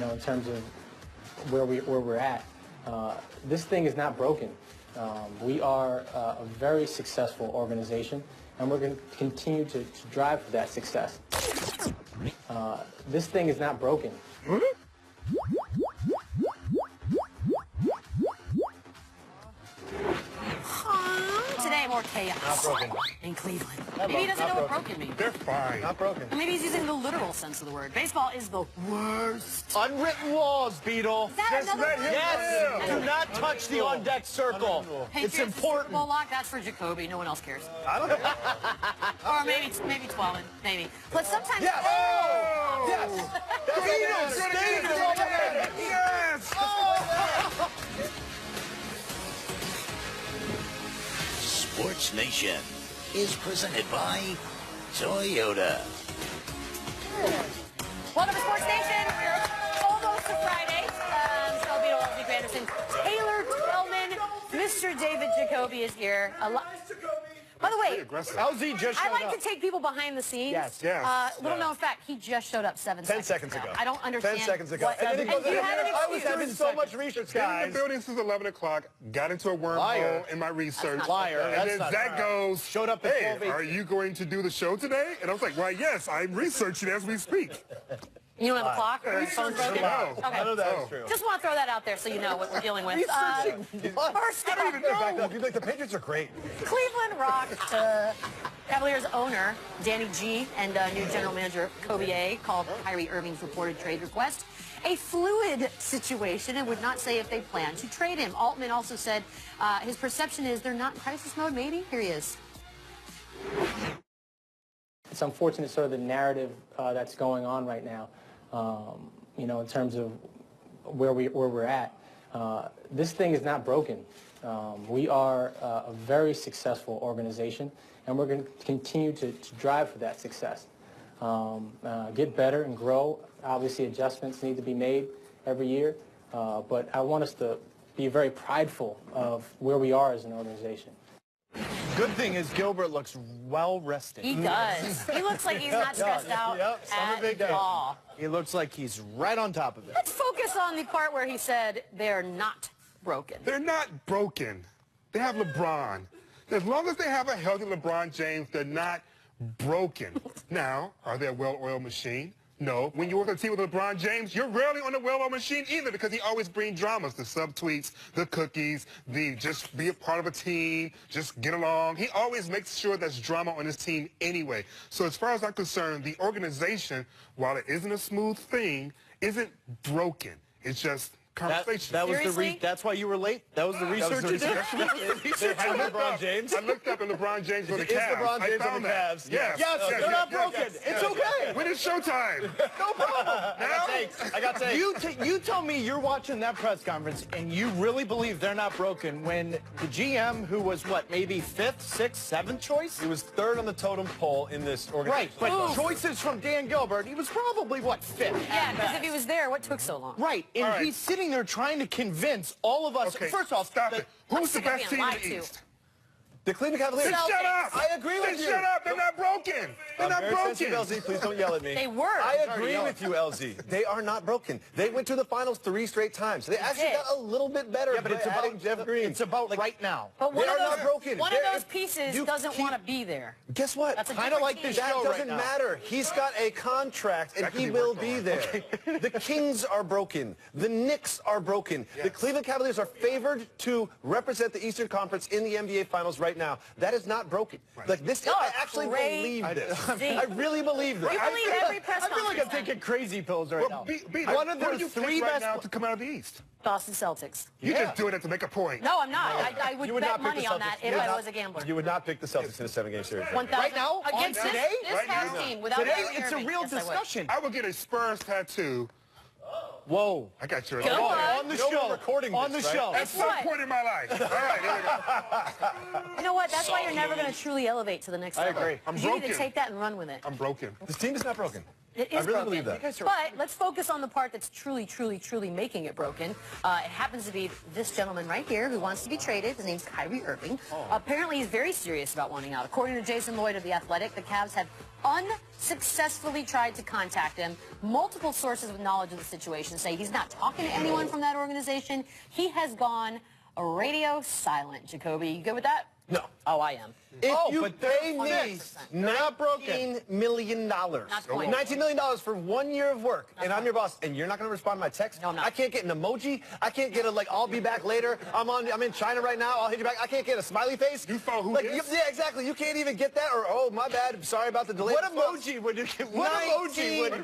in terms of where we're at. This thing is not broken. We are a very successful organization, and we're going to continue to drive for that success. This thing is not broken. Today, more chaos in Cleveland. Maybe he doesn't know what broken means. They're fine. Not broken. Or maybe he's using the literal sense of the word. Baseball is the worst. Unwritten laws, Beetle. Is that Just another let word? him Yes. live. Do not touch the on-deck circle. Patriots It's important. Super Bowl lock, that's for Jacoby. No one else cares. I don't know. Or maybe Twellen. Maybe. But sometimes. Yes. Oh! Yes. Beetle, stay there. Yes! Sports Nation is presented by Toyota. Welcome to Sports Nation. We're almost to Friday. Michelle Beadle, Leslie Granderson, Taylor Twellman, Mr. David Jacoby is here. By the way, LZ just showed I like up. to take people behind the scenes. Yes. Yes. Little known fact, he just showed up 7 seconds ago. I don't understand. 10 seconds ago. What, And then he goes, you had an I was excuse. having so much research, Been in guys. the building since 11 o'clock, got into a Liar. wormhole in my research. Liar. And That's then not Zach true. goes, Showed up at hey, 12:18. are you going to do the show today? And I was like, well, yes, I'm researching as we speak. You don't have a clock or a phone broken? No. Okay. None of that is true. Just want to throw that out there so you know what we're dealing with. First I don't even know. Back up. Like, the Patriots are great. Cleveland rocked Cavaliers owner Danny G and new general manager Kobe A called Kyrie Irving's reported trade request a fluid situation and would not say if they plan to trade him. Altman also said his perception is they're not in crisis mode, maybe. Here he is. It's unfortunate sort of the narrative that's going on right now, in terms of where we're at. This thing is not broken. We are a very successful organization, and we're going to continue to drive for that success. Get better and grow. Obviously, adjustments need to be made every year, but I want us to be very prideful of where we are as an organization. Good thing is Gilbert looks well rested. He does. He looks like he's not stressed out at all. He looks like he's right on top of it. Let's focus on the part where he said they're not broken. They're not broken. They have LeBron. As long as they have a healthy LeBron James, they're not broken. Now, are they a well-oiled machine? No. When you work on a team with LeBron James, you're rarely on the well-oiled machine either because he always brings dramas, the subtweets, the cookies, the just be a part of a team, just get along. He always makes sure there's drama on his team anyway. So as far as I'm concerned, the organization, while it isn't a smooth thing, isn't broken. It's just conversation. That was Seriously? that's why you were late? That was the research you did? I looked up, James? I looked up and LeBron James for the Is Cavs. LeBron James I on found the that. Cavs? Yes. They're not broken. It's okay. When is showtime? No problem. I got takes. You tell me you're watching that press conference and you really believe they're not broken when the GM, who was what, maybe 5th, 6th, 7th choice? He was 3rd on the totem pole in this organization. Right, but choices from Dan Gilbert, he was probably, what, 5th? Yeah, because if he was there, what took so long? Right, and All right. he's sitting there trying to convince all of us. Okay, First off, stop it. Who's the sick of best being team in lied the to. East? The Cleveland Cavaliers. Then shut up. I agree with Then you. shut up. They're not broken. They're not Very sensitive, broken. LZ, please don't yell at me. They were. I Sorry, agree yell. with you, LZ. They are not broken. They went to the finals 3 straight times. They actually did. got a little bit better. Yeah, but it's by adding about Jeff Green. It's about right now. But one They of are those, not broken. One of They're- those pieces you doesn't keep- want to be there. Guess what? That's a Kinda different like this team. That show right doesn't now. matter. He's got a contract, and That could he be will worked be on. there. The Kings are broken. The Knicks are broken. The Yes. Cleveland Cavaliers are favored to represent the Eastern Conference in the NBA Finals right now. That is not broken. Like this, No, I actually crazy. believe this. I really believe this. You believe every press I feel like I'm conference. taking crazy pills right Well, now. One of who their do you 3 pick right best now to come out of the East? Boston Celtics. You're Yeah. just doing it to make a point. No, I'm not. I would You would bet not pick money the on that Celtics. if You would I not- was a gambler. You would not pick the Celtics in a 7-game series. 1,000 Right now? against On this, today? this Right Cavs now? team without Today, Kyrie it's a Irving. real Yes, I would. discussion. I would get a Spurs tattoo. Whoa. I got yours. Good Oh, one. on the No, show. we're recording on this, the right? show. At some what? point in my life. All right, here we go. You know what? That's why you're never going to truly elevate to the next level. agree. I'm You need to broken. take that and run with it. I'm broken. This team is not broken. It is I really broken. believe that. But let's focus on the part that's truly, truly, truly making it broken. It happens to be this gentleman right here who wants to be traded. His name's Kyrie Irving. Apparently, he's very serious about wanting out. According to Jason Lloyd of The Athletic, the Cavs have unsuccessfully tried to contact him. Multiple sources with knowledge of the situation say he's not talking to anyone from that organization. He has gone radio silent. Jacoby, you good with that? No. Oh, I am. If you but pay they're me $19 million, quite. $19 million for 1 year of work, and I'm your boss, and you're not going to respond to my text? No, I'm not. I can't get an emoji. I can't get a, like, I'll be back later. I'm in China right now. I'll hit you back. I can't get a smiley face. You follow who like, this? yeah, exactly. You can't even get that, or, oh, my bad. Sorry about the delay. What emoji would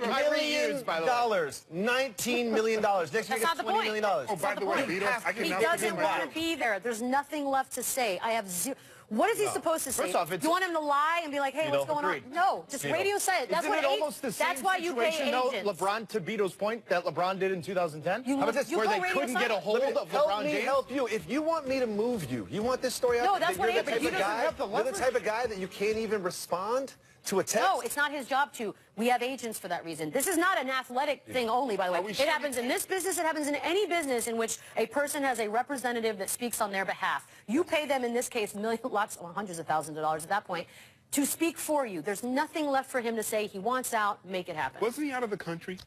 Kyrie use, by the way? $19 million. Next year, That's not the $20 point. million. Oh, by the way, Vito, I He cannot doesn't forget want my- to be there. There's nothing left to say. I have zero. What is he supposed to say? First off, it's- you want him to lie and be like, hey, what's going agreed. on? No, just radio silent. That's Isn't what it almost the same that's why you pay situation, though, agents. LeBron, to Vito's point, that LeBron did in 2010? You How about this, you where go they radio couldn't get a silent. hold of Help LeBron me James? help you. If you want me to move you, you want this story out No, there, that's what you're the agents- type he of doesn't guy, have the you're the leverage. type of guy that you can't even respond to a text? No, it's not his job to. We have agents for that reason. This is not an athletic thing only, by the way. It happens in this business. It happens in any business in which a person has a representative that speaks on their behalf. You pay them, in this case, hundreds of thousands of dollars at that point, to speak for you. There's nothing left for him to say. He wants out. Make it happen. Wasn't he out of the country?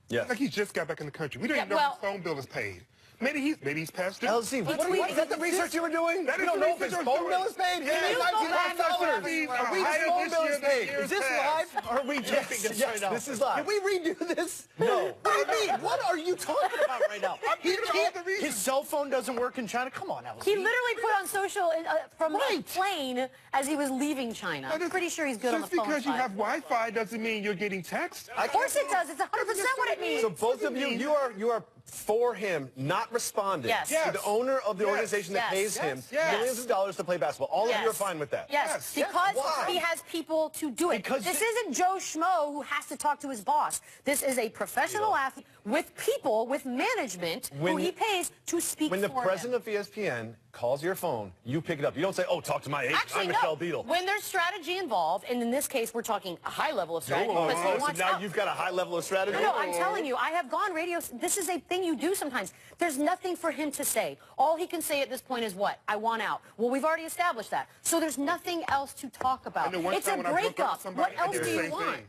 Yeah. Like he just got back in the country. We don't Yeah, even know well- his phone bill is paid. Maybe he's past due. LZ, what is that the research you were doing? That You is don't the know if his research phone I'm bill doing. is paid? Can you go back to $19,000. Fees are Are we higher phone this bill year is than paid? years Is this past. live? Or are we taping this Yes, right now? this is live. Can we redo this? No. What do you mean? What are you talking about right now? giving all the reasons. His cell phone doesn't work in China? Come on, LZ. He literally put on social from a Right. plane as he was leaving China. I'm pretty sure he's good on the Just phone because you side. have Wi-Fi doesn't mean you're getting text. Of course it does. It's 100% what it means. So both of you, you are for him not responding Yes. to the owner of the Yes. organization that pays him Yes. millions of dollars to play basketball. All of you are fine with that. Yes, Yes. because Why? he has people to do it. Because this isn't Joe Schmo who has to talk to his boss. This is a professional athlete with people, with management, who When- he pays to speak When the for president him. of ESPN calls your phone, you pick it up. You don't say, oh, talk to my agent. Actually, I'm no. Michelle Beadle. When there's strategy involved, and in this case, we're talking a high level of strategy. because he So wants now out. you've got a high level of strategy? No, I'm telling you, I have gone radio. This is a thing you do sometimes. There's nothing for him to say. All he can say at this point is what? I want out. Well, we've already established that. So there's nothing else to talk about. I know one It's a time when I broke up with breakup. somebody, What I else did do the you same want? thing.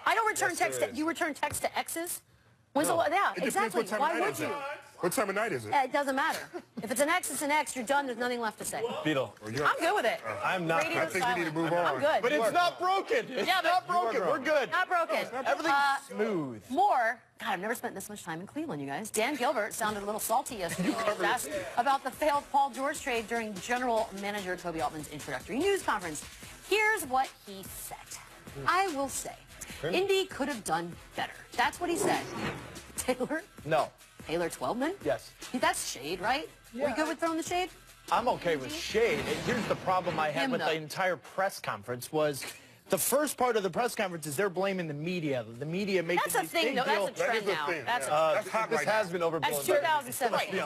I don't return Yes, text. there is. You return text to exes? When's the yeah, It depends exactly. what time Why of night would is you? it. What time of night is it? It doesn't matter. If it's an X, it's an X. You're done. There's nothing left to say. Beadle. I'm good with it. I'm not. Radio I think we need to silent. move on. I'm good. But it's not broken. It's Yeah, but- not broken. We're good. Not broken. Everything's smooth. More. God, I've never spent this much time in Cleveland, you guys. Dan Gilbert sounded a little salty yesterday when he was asked about the failed Paul George trade during General Manager Kobe Altman's introductory news conference. Here's what he said. I will say, Indy could have done better. That's what he said. Taylor? No. Taylor Twelman? Yes. That's shade, right? Yeah. We good with throwing the shade? I'm okay with shade. And here's the problem I had Him, with though. the entire press conference was the first part of the press conference is they're blaming the media. The media making That's a these thing, big though. That's a deals. That trend is a now. thing, That's yeah. a That's hot This right has now. been overblown. That's 2017.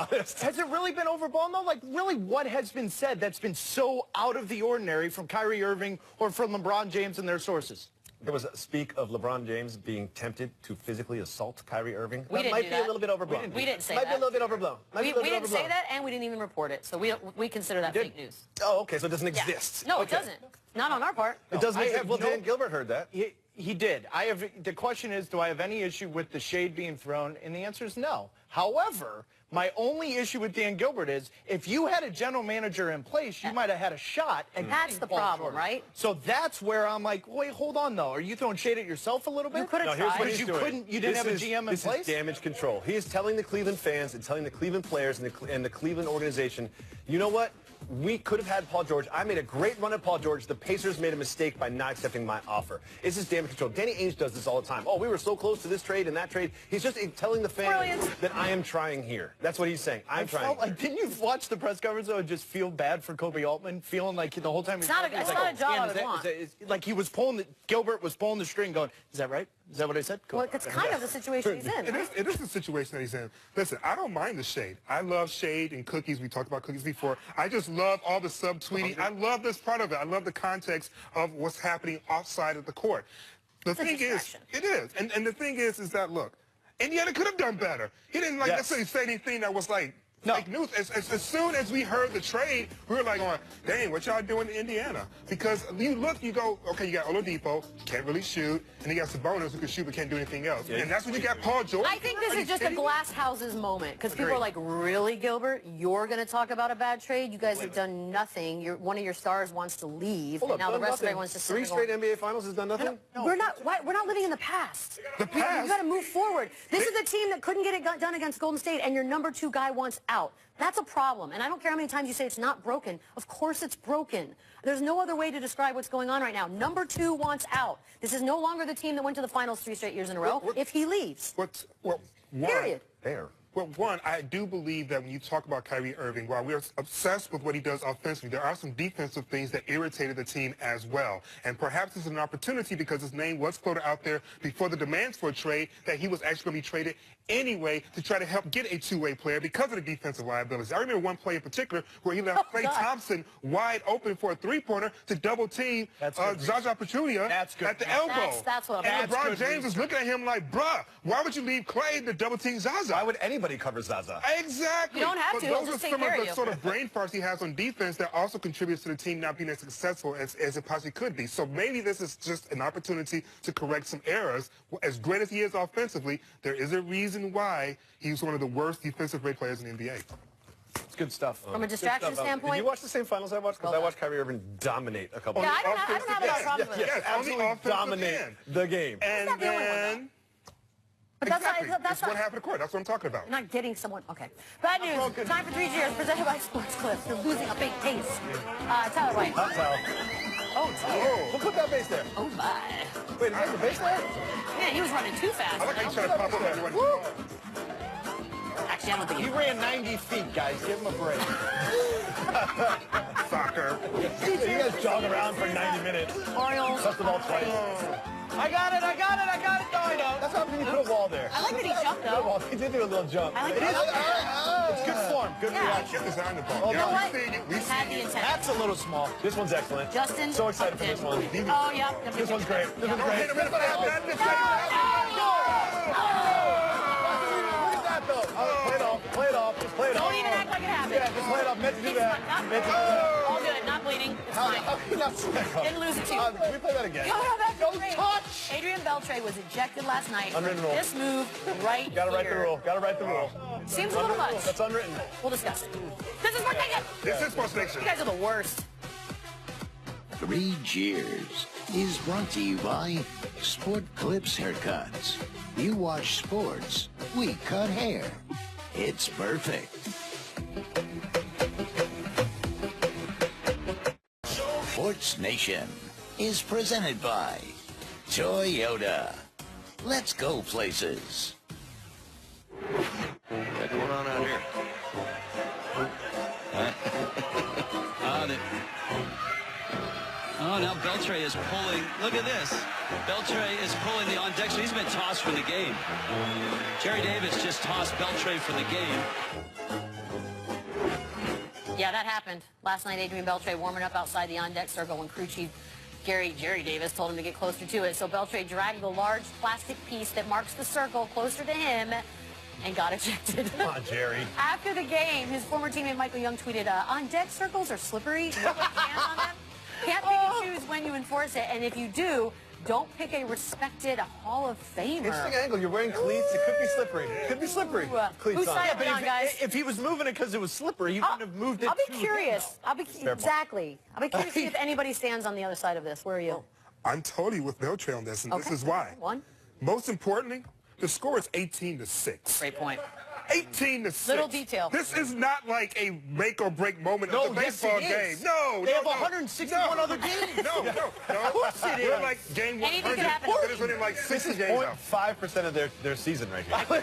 Has it really been overblown, though? Like, really, what has been said that's been so out of the ordinary from Kyrie Irving or from LeBron James and their sources? There was a speak of LeBron James being tempted to physically assault Kyrie Irving. We That didn't might do be a that. little bit overblown. We didn't say Might that. be a little bit overblown. Might be We a little bit didn't say overblown. that, and we didn't even report it. So we consider that Did- fake news. Oh, okay, so it doesn't Yeah. exist. No, Okay. it doesn't. Not on our part. It doesn't I exist. have Well, no- Dan Gilbert heard that. He did. The question is, do I have any issue with the shade being thrown? And the answer is no. However, my only issue with Dan Gilbert is if you had a general manager in place, you might have had a shot at That's getting the Paul problem, George. right? So that's where I'm like, wait, hold on, though. Are you throwing shade at yourself a little bit? You could have No, here's tried. what Because he's you doing. couldn't- you didn't have a GM in This place? is damage control. He is telling the Cleveland fans and telling the Cleveland players and the Cleveland organization, you know what? We could have had Paul George. I made a great run at Paul George. The Pacers made a mistake by not accepting my offer. This is damage control. Danny Ainge does this all the time. Oh, we were so close to this trade and that trade. He's just telling the fans Brilliant. that I am trying here. That's what he's saying. I'm trying. Felt like, didn't you watch the press conference though and just feel bad for Kobe Altman, feeling like the whole time It's not a job I would want. like he was Gilbert was pulling the string, going, "Is that right? Is that what I said?" Cool. Well, it's kind of the situation he's in. Right? It is the situation that he's in. Listen, I don't mind the shade. I love shade and cookies. We talked about cookies before. I just love all the subtweeting. I love this part of it. I love the context of what's happening offside of the court. The thing is, it is. And the thing is that, look, Indiana could have done better. He didn't necessarily say anything that was like fake news. As soon as we heard the trade, we were like, going, dang, what y'all doing in Indiana? Because you look, you go, okay, you got Oladipo, can't really shoot, and you got Sabonis who can shoot but can't do anything else. And that's when you got Paul George. I think this is just a glass houses moment because people are like, really, Gilbert? You're going to talk about a bad trade? You guys have done nothing. One of your stars wants to leave, and now the rest of everyone's just 3 straight NBA Finals has done nothing? No. We're not living in the past. The past? We've got to move forward. This is a team that couldn't get it done against Golden State, and your number 2 guy wants out. That's a problem. And I don't care how many times you say it's not broken. Of course it's broken. There's no other way to describe what's going on right now. Number 2 wants out. This is no longer the team that went to the finals 3 straight years in a row if he leaves. Period. There. Well, one, I do believe that when you talk about Kyrie Irving, while we're obsessed with what he does offensively, there are some defensive things that irritated the team as well. And perhaps it's an opportunity because his name was floated out there before the demands for a trade that he was actually going to be traded anyway to try to help get a two-way player because of the defensive liabilities. I remember one play in particular where he left Klay Thompson wide open for a three-pointer to double-team Zaza Pachulia at the elbow. That's what and LeBron James is looking at him like, bruh, why would you leave Klay to double-team Zaza? Why would anybody cover Zaza? Exactly. You don't have to. Those are some of the sort of brain farts he has on defense that also contributes to the team not being as successful as it possibly could be. So maybe this is just an opportunity to correct some errors. As great as he is offensively, there is a reason why he's one of the worst defensive rate players in the NBA. It's good stuff. From a distraction standpoint. Did you watch the same finals I watched? Because I watched Kyrie Irving dominate a couple. Yeah, I don't have a problem with it. Yes, absolutely dominate the game. And then... But that's what happened to court. That's what I'm talking about. You're not getting someone. Okay. Bad news. Time for 3 cheers presented by Sports Clips. They're losing a big case. Tyler White. Oh, dear. We'll put that base there. Oh, my. Wait, is that the base there? Man, he was running too fast. I like how you try to pop up everyone. Actually, I don't think he ran 90 feet, guys. Give him a break. Soccer. You guys jog around for 90 minutes. Orioles. First of all, twice. I got it. No, I don't. That's how you put a wall there. I like that he jumped, though. He did do a little jump. I like that. It's good form. Good reaction. Design the ball. You know what? We Had the intent. That's a little small. This one's excellent. Justin. So excited for this one. Oh, yeah. This one's great. This one's great. Look at that, though. Play it off. Just play it off. Don't even act like it happened. Yeah, just play it off. Meant to do that. All good. Not bleeding. It's fine. Didn't lose it, too. Can we play that again? Don't touch. Adrian Beltre was ejected last night. Unwritten rule. This move right here. Gotta write the rule. Gotta write the rule. Seems a little much. That's unwritten. We'll discuss it. This is Sports Nation. This is Sports Nation. You guys are the worst. 3 Cheers is brought to you by Sport Clips Haircuts. You watch sports, we cut hair. It's perfect. Sports Nation is presented by Toyota. Let's go places. What's going on out here? Oh, now Beltre is pulling. Look at this. Beltre is pulling the on-deck, so he's been tossed from the game. Jerry Davis just tossed Beltre from the game. Yeah, that happened. Last night, Adrian Beltre warming up outside the on-deck circle when crew chief Jerry Davis told him to get closer to it. So Beltre dragged the large plastic piece that marks the circle closer to him and got ejected. Come on, Jerry. After the game, his former teammate Michael Young tweeted, on-deck circles are slippery. No one stands on them. Can't pick and choose when you enforce it, and if you do, don't pick a respected Hall of Famer. Interesting angle. You're wearing cleats. It could be slippery. It could be slippery. Cleats Who's on. side on, guys? If he was moving it because it was slippery, he wouldn't have moved it. I'll be curious. I'll be curious to see if anybody stands on the other side of this. Where are you? I'm totally with Beltre on this, and this is why. Most importantly, the score is 18-6. Great point. 18-6. Little detail. This is not like a make or break moment of the baseball game. No, they have 161 other games. No. Of course it is. We're like game 100. There's only like 60 games out. 0.5% of their season right here. I know.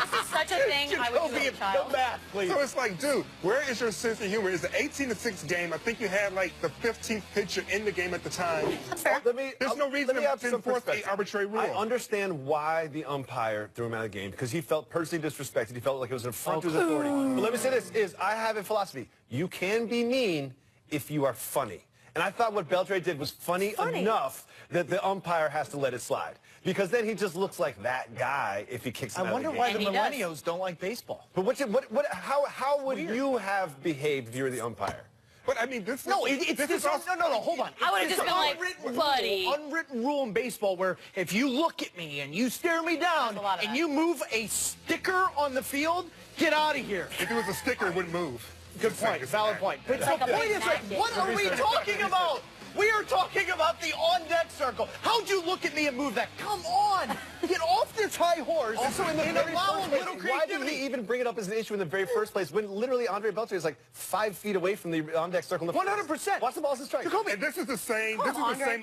This is such a thing I would do as a child. So it's like, dude, where is your sense of humor? It's an 18-6 game. I think you had like the 15th pitcher in the game at the time. That's fair. There's no reason to enforce an arbitrary rule. I understand why the umpire threw him out of the game, because he felt personally disrespected. He felt like it was an affront to his authority. But let me say this, I have a philosophy. You can be mean if you are funny. And I thought what Beltre did was funny enough that the umpire has to let it slide. Because then he just looks like that guy if he kicks him out of the game. I wonder why the millennials don't like baseball. But how would you have behaved if you were the umpire? But I mean, this No, is no, hold on. I would have just been like, buddy. Unwritten rule in baseball where if you look at me and you stare me down and you move a sticker on the field, get out of here. If it was a sticker, it wouldn't move. Good point. Valid point. But like the a point big is, like, magnet. what are we talking about? We are talking about the on-deck circle. How'd you look at me and move that? Come on. Get off your high horse. Also, in the very allow first a little place, why did creativity. he even bring it up as an issue in the very first place when literally Andre Beltre is like 5 feet away from the on-deck circle? 100%. Watch the balls and strikes. And this is the same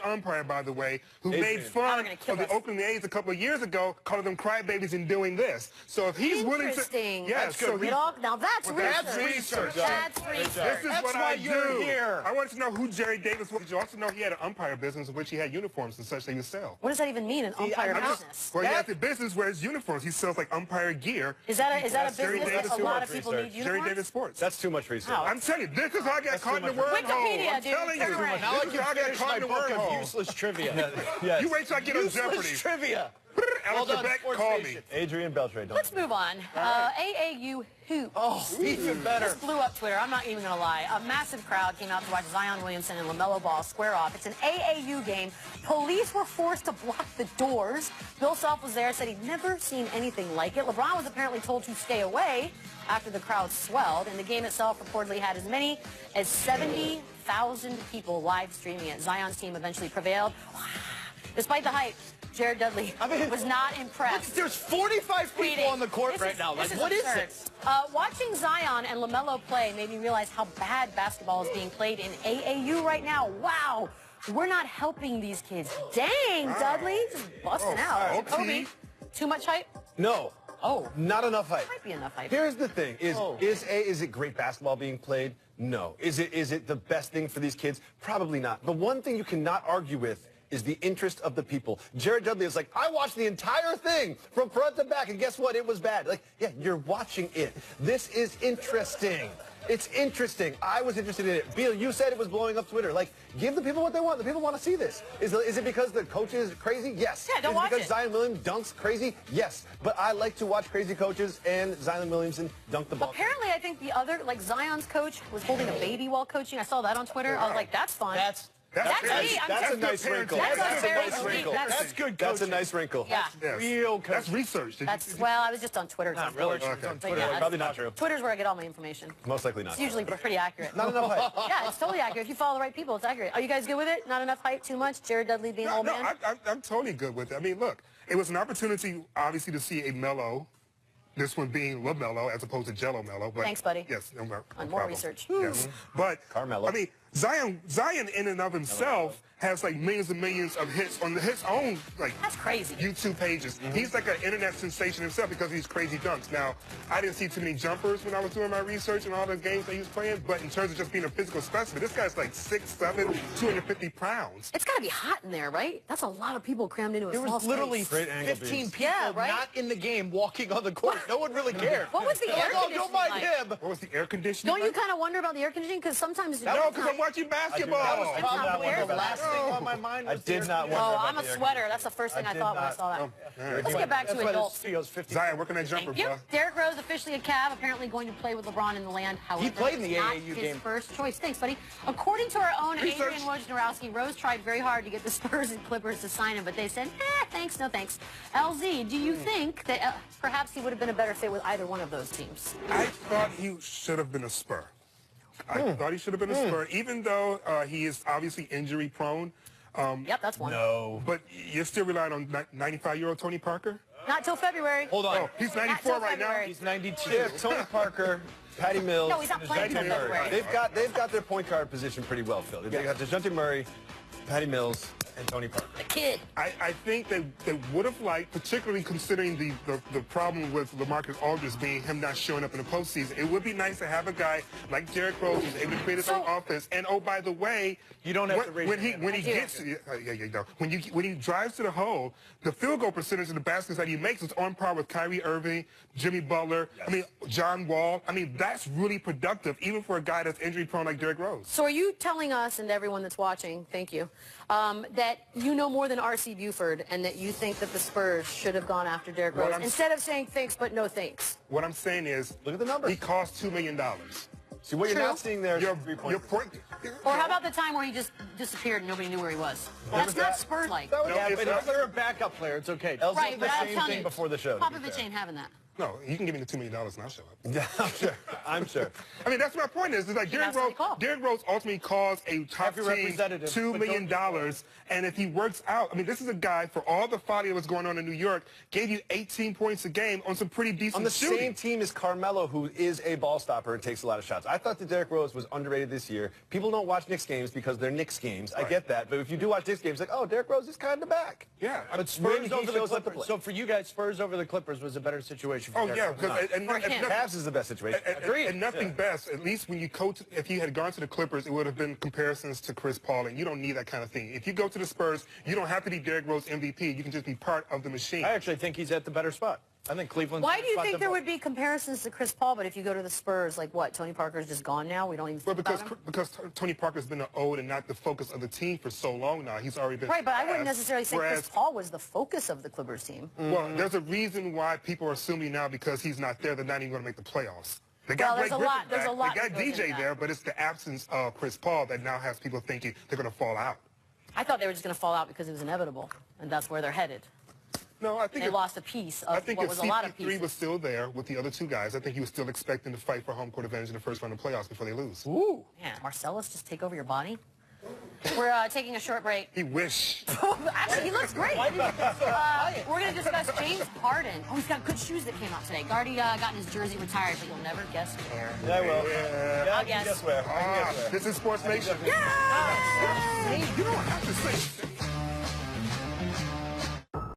umpire, by the way, who made fun of the Oakland A's a couple of years ago, calling them crybabies and doing this. So if he's willing to, That's so good. Now that's research. That's research. This is what why I you're do. here. I wanted to know who Jerry Davis was. You also know he had an umpire business in which he had uniforms and such that he would sell. What does that even mean, an umpire business? Well, he has a business where his uniforms. He sells like umpire gear. Is that a business that a lot of Research. people need uniforms? Jerry Davis Sports. That's too much research. I'm telling you, this is how I got caught in the wormhole. Wikipedia, I'm dude. telling you. Turn around. Now I This is how I can got finish caught my in the book of wormhole. useless trivia. Yes. You wait till I get on Jeopardy. Useless trivia. Alex Well done, Trebek, Sports call Nation. me. Adrian Beltre. Let's move on. AAU hoops. Oh, even better. This blew up Twitter. I'm not even going to lie. A massive crowd came out to watch Zion Williamson and LaMelo Ball square off. It's an AAU game. Police were forced to block the doors. Bill Self was there, said he'd never seen anything like it. LeBron was apparently told to stay away after the crowd swelled, and the game itself reportedly had as many as 70,000 people live streaming it. Zion's team eventually prevailed. Despite the hype, Jared Dudley was not impressed. There's 45 people on the court right now. Like, what is this? Watching Zion and LaMelo play made me realize how bad basketball is being played in AAU right now. Wow. We're not helping these kids. Dang, Dudley. Just busting out. Kobe, too much hype? No. Oh. Not enough hype. Might be enough hype. Here's the thing. Is it great basketball being played? No. Is it the best thing for these kids? Probably not. The one thing you cannot argue with is the interest of the people. Jared Dudley is like, I watched the entire thing from front to back, and guess what? It was bad. Like, yeah, you're watching it. This is interesting. It's interesting. I was interested in it. Beal, you said it was blowing up Twitter. Like, give the people what they want. The people want to see this. Is it because the coach is crazy? Yes. Yeah, don't watch it. Is it because it. Zion Williamson dunks crazy? Yes. But I like to watch crazy coaches, and Zion Williamson dunk the ball. Apparently, I think the other, like Zion's coach was holding a baby while coaching. I saw that on Twitter. I was like, that's fun. That's a nice wrinkle. That's a very nice sweet. wrinkle. That's good That's a coaching. nice wrinkle. Yeah. Yes. Real coach. That's research. Well, I was just on Twitter. Not really. Okay. But yeah, that's- Probably not true. Twitter's where I get all my information. Most likely not. It's usually pretty accurate. Not enough hype. Yeah, it's totally accurate. If you follow the right people, it's accurate. Are you guys good with it? Not enough hype, too much? Jared Dudley being old man? I'm totally good with it. I mean, look, it was an opportunity, obviously, to see a Melo. This one being LaMelo as opposed to Jello Melo. But Thanks, buddy. Yes, no On problem. more research. Yes. But, Carmelo. I mean, Zion in and of himself has like millions and millions of hits on his own That's crazy. YouTube pages. He's like an internet sensation himself because of these crazy dunks. Now, I didn't see too many jumpers when I was doing my research and all the games that he was playing, but in terms of just being a physical specimen, this guy's like 6'7", 250 pounds. It's got to be hot in there, right? That's a lot of people crammed into a There small was literally space. 15 people Yeah, right? not in the game walking on the court. No one really cared. What was the They're air like, oh, conditioning don't mind like? him. What was the air conditioning? Don't you kind of wonder about the air conditioning? Because sometimes... No, because I'm watching basketball. That was It's probably not weird, the but last thing on my mind. I did not wonder Oh, about I'm a the air sweater. That's the first thing I did thought when I not. saw that. right. Let's get back to That's why adults. this feels 50. Zion, working that jumper, Thank you. bro. Derrick Rose, officially a Cav, apparently going to play with LeBron in the land. However, played in the it's not AAU his game. first choice. Thanks, buddy. According to our own Research. Adrian Wojnarowski, Rose tried very hard to get the Spurs and Clippers to sign him, but they said, thanks, no thanks. LZ, do you think that perhaps he would have been a better fit with either one of those teams? I thought he should have been a Spur. I thought he should have been a Spur, even though he is obviously injury prone. Yep, that's one. No. But you're still relying on 95-year-old Tony Parker? Not till February. Hold on. Oh, he's Not 94 till right now? February. He's 92. Yeah, Tony Parker, Patty Mills. No, he's not playing till DeJounte Murray. February. They've got their point guard position pretty well filled. They've got DeJounte Murray, Patty Mills, and Tony Parker. The kid. I think they would have liked, particularly considering the problem with LaMarcus Aldridge being him not showing up in the postseason. It would be nice to have a guy like Derrick Rose who's able to create his own offense. And oh, by the way, you don't have to raise when he gets when he drives to the hole, the field goal percentage of the baskets that he makes is on par with Kyrie Irving, Jimmy Butler. Yes. I mean, John Wall. I mean, that's really productive, even for a guy that's injury prone like Derrick Rose. So are you telling us and everyone that's watching, thank you, that you know more than R.C. Buford and that you think that the Spurs should have gone after Derrick Rose instead of saying thanks but no thanks? What I'm saying is, look at the numbers. He cost $2 million. See, what you're not seeing there is your point. Or how about the time where he just disappeared and nobody knew where he was? That's not Spurs-like. Yeah, but if they're a backup player, it's okay. Right, but the same thing before the show. Popovich ain't having that. No, you can give me the $2 million and I'll show up. Yeah, I'm sure. I mean, that's my point is like Derrick Rose ultimately caused a top team $2 million. And if he works out, I mean, this is a guy, for all the folly that was going on in New York, gave you 18 points a game on some pretty decent shooting. On the same team as Carmelo, who is a ball stopper and takes a lot of shots. I thought that Derrick Rose was underrated this year. People don't watch Knicks games because they're Knicks games. Right. I get that. But if you do watch Knicks games, like, oh, Derrick Rose is kind of back. Yeah. But Spurs over the Clippers. So for you guys, Spurs over the Clippers was a better situation for Derrick Rose. Cavs is the best situation. And nothing best. At least when you coach, if he had gone to the Clippers, it would have been comparisons to Chris Paul, and you don't need that kind of thing. If you go to the Spurs, you don't have to be Derrick Rose MVP. You can just be part of the machine. I actually think he's at the better spot. I think Cleveland. Why do you think there would be comparisons to Chris Paul, but if you go to the Spurs, like what, Tony Parker's just gone now? We don't even think about him? Because Tony Parker's been the old and not the focus of the team for so long now. He's already been right, but I wouldn't necessarily say Chris Paul was the focus of the Clippers team. Well, there's a reason why people are assuming now because he's not there, they're not even going to make the playoffs. They got there's a lot. They got DJ there, but it's the absence of Chris Paul that now has people thinking they're going to fall out. I thought they were just going to fall out because it was inevitable, and that's where they're headed. No, I think they lost a piece of what was a lot of pieces. I think if CP3 was still there with the other two guys, I think he was still expecting to fight for home court advantage in the first round of playoffs before they lose. Ooh. Yeah, Marcellus just take over your body? We're taking a short break. He wish. Actually, he looks great. We're going to discuss James Harden. Oh, he's got good shoes that came out today. Guardy gotten his jersey retired, but you'll never guess where. Yeah, I will. Yeah, I'll guess. Guess where. This is Sports Nation. Yeah! You don't have to say.